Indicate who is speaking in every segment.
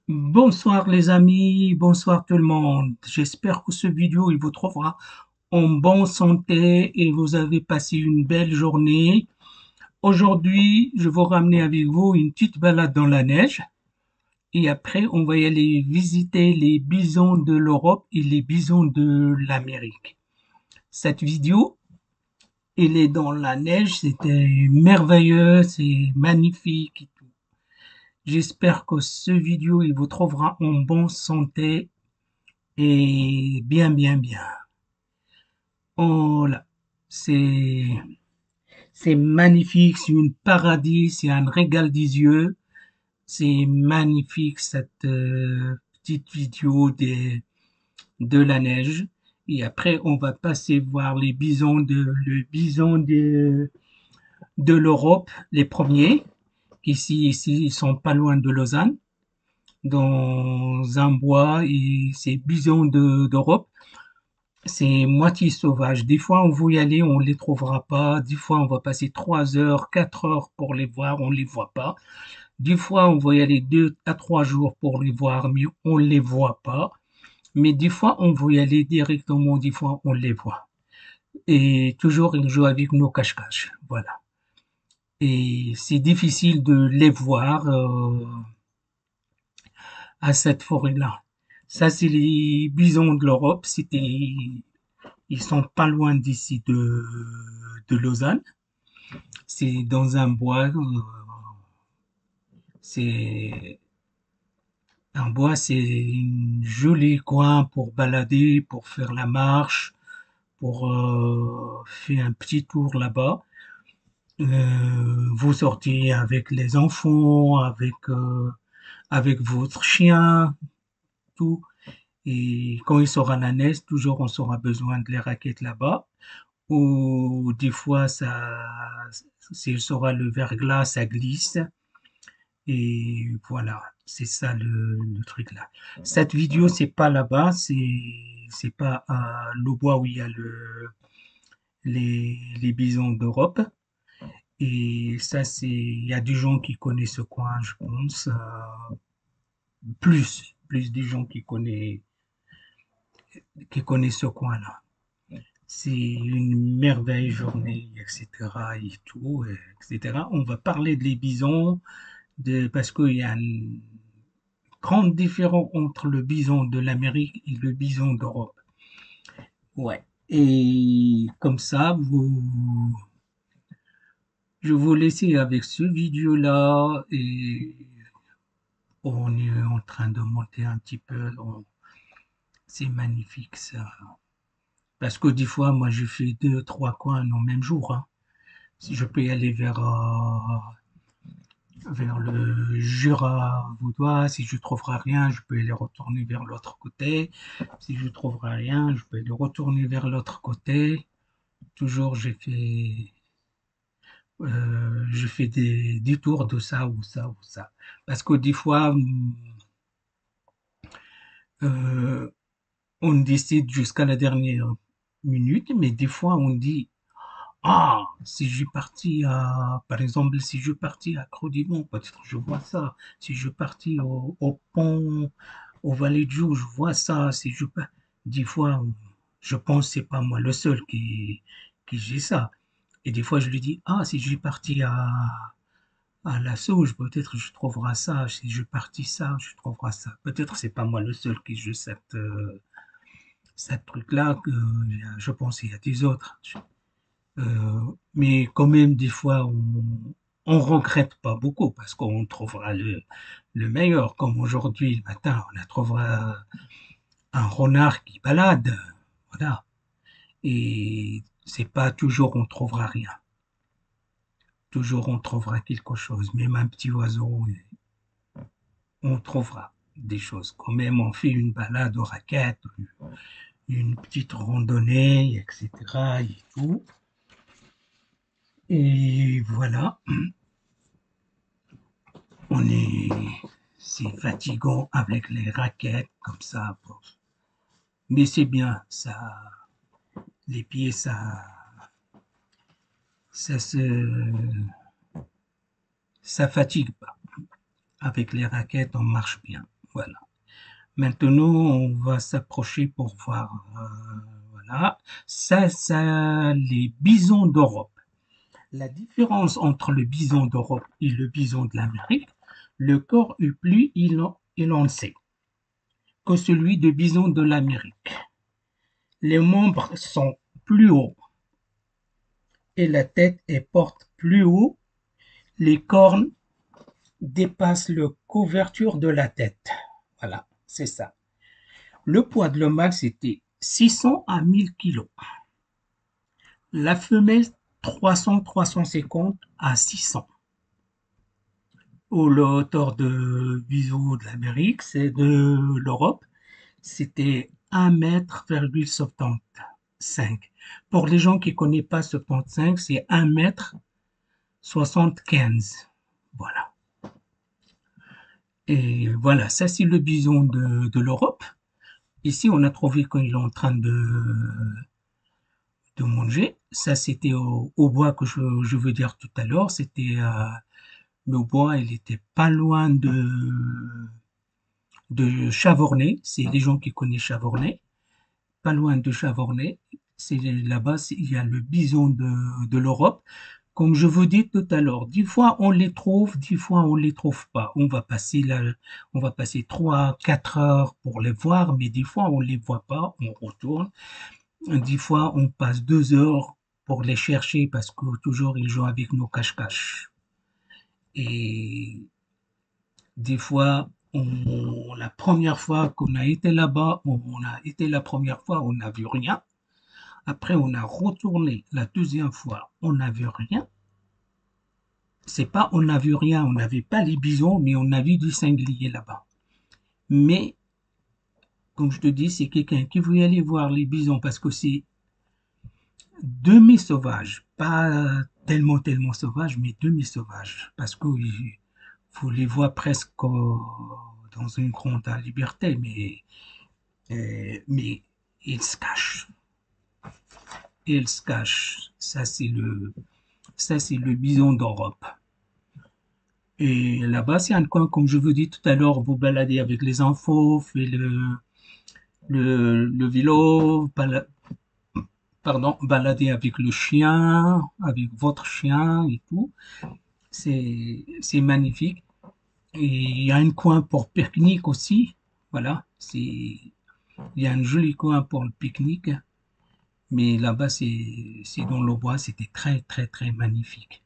Speaker 1: Bonsoir les amis, bonsoir tout le monde. J'espère que ce vidéo il vous trouvera en bonne santé et vous avez passé une belle journée. Aujourd'hui, je vais ramener avec vous une petite balade dans la neige et après on va y aller visiter les bisons de l'Europe et les bisons de l'Amérique. Cette vidéo, elle est dans la neige, c'était merveilleux, c'est magnifique et tout. J'espère que ce vidéo il vous trouvera en bonne santé et bien. Oh là, c'est c'est magnifique, c'est une paradis, c'est un régal des yeux. C'est magnifique cette petite vidéo de la neige. Et après, on va passer voir les bisons le bison de l'Europe, les premiers. Ici, ils sont pas loin de Lausanne, dans un bois, et c'est bisons d'Europe. C'est moitié sauvage. Des fois, on veut y aller, on les trouvera pas. Des fois, on va passer 3 heures, 4 heures pour les voir, on les voit pas. Des fois, on va y aller 2 à 3 jours pour les voir, mais on les voit pas. Mais des fois, on veut y aller directement, des fois, on les voit. Et toujours, ils jouent avec nos cache-cache. Voilà. Et c'est difficile de les voir à cette forêt-là. Ça, c'est les bisons de l'Europe. Ils sont pas loin d'ici de Lausanne. C'est dans un bois. C'est un bois, c'est un joli coin pour balader, pour faire la marche, pour faire un petit tour là-bas. Vous sortez avec les enfants, avec votre chien, tout. Et quand il sera la neige, toujours on aura besoin de les raquettes là-bas. Ou des fois, s'il sera le verglas, ça glisse. Et voilà, c'est ça le truc là. Cette vidéo, c'est pas là-bas, c'est pas à Loubois où il y a les bisons d'Europe. Et ça, il y a des gens qui connaissent ce coin, je pense, plus des gens qui connaissent ce coin-là. C'est une merveilleuse journée, etc. et tout, etc. On va parler des bisons, parce qu'il y a une grande différence entre le bison de l'Amérique et le bison d'Europe. Ouais. Et comme ça, je vais vous laisser avec ce vidéo-là et on est en train de monter un petit peu. C'est magnifique ça. Parce que des fois, moi, je fais 2, 3 coins dans le même jour, hein. Si je peux y aller vers le Jura vaudois. Si je trouverai rien, je peux aller retourner vers l'autre côté. Si je trouverai rien, je peux aller retourner vers l'autre côté. Toujours, je fais des détours de ça ou ça ou ça. Parce que des fois, euh, on décide jusqu'à la dernière minute, mais des fois, on dit, ah, si je partis par exemple, si je partis à Crodimont, peut-être je vois ça. Si je partis au pont, au Vallée de Joux, je vois ça. Si je pas, des fois, je pense que c'est pas moi le seul qui j'ai ça. Et des fois, je lui dis, ah, si je suis parti à la sauge, peut-être je trouverai ça. Si je partis ça, je trouverai ça. Peut-être c'est pas moi le seul qui j'ai cette truc-là. Que je pense qu'il y a des autres. Mais quand même, des fois, on regrette pas beaucoup parce qu'on trouvera le meilleur. Comme aujourd'hui, le matin, on a trouvé un renard qui balade. Voilà. Et c'est pas toujours on trouvera rien. Toujours on trouvera quelque chose. Même un petit oiseau, on trouvera des choses. Quand même, on fait une balade aux raquettes, une petite randonnée, etc. et tout. Et voilà. On est, c'est fatigant avec les raquettes comme ça. Mais c'est bien, ça, les pieds, ça se, ça fatigue pas. Avec les raquettes, on marche bien. Voilà. Maintenant, on va s'approcher pour voir. Voilà. Ça, les bisons d'Europe. La différence entre le bison d'Europe et le bison de l'Amérique, le corps est plus élancé que celui de bison de l'Amérique. Les membres sont plus hauts et la tête est porte plus haut. Les cornes dépassent la couverture de la tête. Voilà, c'est ça. Le poids de l'homme c'était 600 à 1000 kilos. La femelle 300-350 à 600. Ou le hauteur de bison de l'Amérique, c'est de l'Europe, c'était 1,75 m. Pour les gens qui ne connaissent pas 75, c'est 1,75 m. Voilà. Et voilà, ça c'est le bison de l'Europe. Ici, on a trouvé qu'il est en train de manger. Ça, c'était au bois que je veux dire tout à l'heure. C'était le bois, il était pas loin de Chavornay. C'est les gens qui connaissent Chavornay. Pas loin de Chavornay. C'est là-bas, il y a le bison de l'Europe. Comme je vous dis tout à l'heure, des fois on les trouve, des fois on les trouve pas. On va passer 3, 4 heures pour les voir, mais des fois on les voit pas, on retourne. Des fois on passe 2 heures pour les chercher parce que toujours ils jouent avec nos cache-cache. Et des fois, la première fois qu'on a été là-bas, on a été la première fois, on n'a vu rien. Après, on a retourné la deuxième fois, on n'a vu rien. C'est pas on n'a vu rien, on n'avait pas les bisons, mais on a vu du sanglier là-bas. Mais, comme je te dis, c'est quelqu'un qui veut aller voir les bisons parce que c'est demi-sauvage, pas tellement sauvage, mais demi-sauvage. Parce que faut les voir presque dans une grande liberté, mais ils se cachent. Ils se cachent. Ça, c'est le bison d'Europe. Et là-bas, c'est un coin, comme je vous dis tout à l'heure, vous baladez avec les enfants, faites le vélo, pardon, balader avec le chien, avec votre chien et tout. C'est magnifique. Et il y a un coin pour pique-nique aussi. Voilà, il y a un joli coin pour le pique-nique. Mais là-bas, c'est dans le bois, c'était très, très, très magnifique.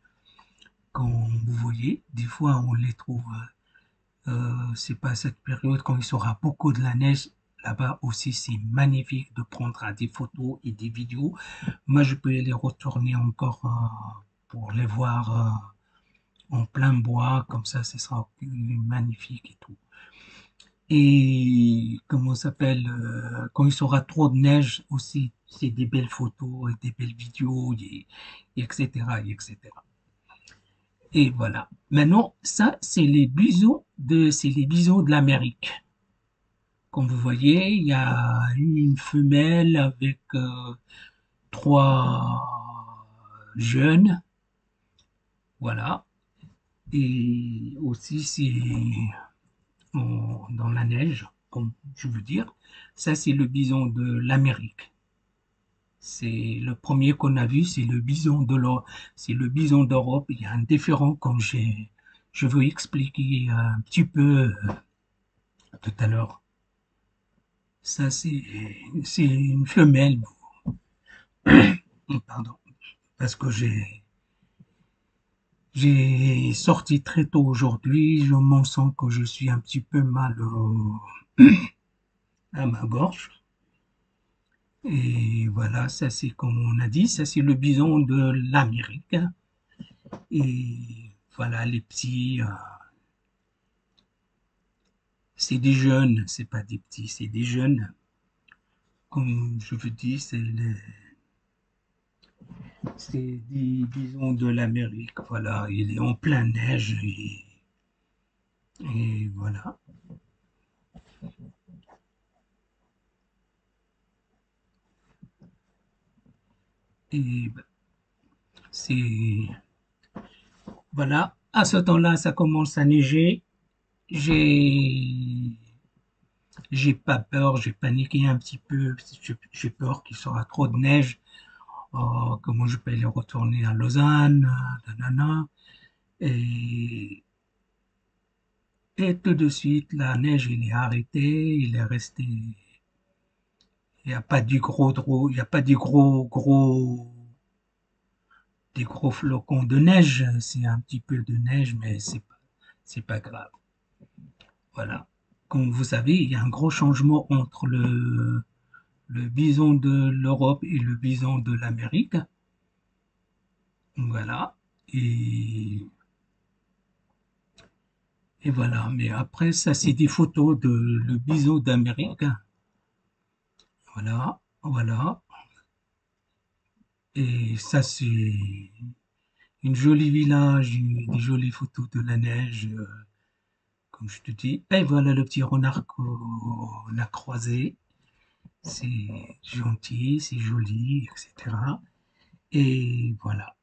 Speaker 1: Quand vous voyez, des fois, on les trouve, c'est pas cette période, quand il sera beaucoup de la neige, là-bas aussi, c'est magnifique de prendre des photos et des vidéos. Moi, je peux les retourner encore pour les voir en plein bois, comme ça, ce sera magnifique et tout. Et comment ça s'appelle, quand il sera trop de neige aussi, c'est des belles photos et des belles vidéos, et etc., etc. Et voilà. Maintenant, ça, c'est les bisons de l'Amérique. Comme vous voyez, il y a une femelle avec 3 jeunes. Voilà. Et aussi, c'est dans la neige, comme je veux dire. Ça, c'est le bison de l'Amérique. C'est le premier qu'on a vu, c'est le bison c'est le bison d'Europe. Il y a un différent, comme je veux expliquer un petit peu tout à l'heure. Ça, c'est une femelle, pardon, parce que j'ai sorti très tôt aujourd'hui. Je m'en sens que je suis un petit peu mal à ma gorge. Et voilà, ça c'est comme on a dit, ça c'est le bison de l'Amérique. Et voilà, les petits, c'est des jeunes, c'est pas des petits, c'est des jeunes. Comme je vous dis, c'est des bisons de l'Amérique. Voilà, il est en plein neige et voilà. Et c'est voilà. À ce temps-là, ça commence à neiger. J'ai J'ai pas peur, j'ai paniqué un petit peu, j'ai peur qu'il sera trop de neige. Oh, comment je peux aller retourner à Lausanne, nanana. Et, et tout de suite, la neige, il est arrêté, il est resté. Il n'y a pas du il y a pas des gros flocons de neige. C'est un petit peu de neige, mais c'est pas grave. Voilà. Comme vous savez, il y a un gros changement entre le bison de l'Europe et le bison de l'Amérique. Voilà. Et, et voilà. Mais après, ça, c'est des photos de le bison d'Amérique. Voilà. Voilà. Et ça, c'est une jolie village, des jolies photos de la neige, comme je te dis. Et voilà le petit renard qu'on a croisé. C'est gentil, c'est joli, etc. Et voilà.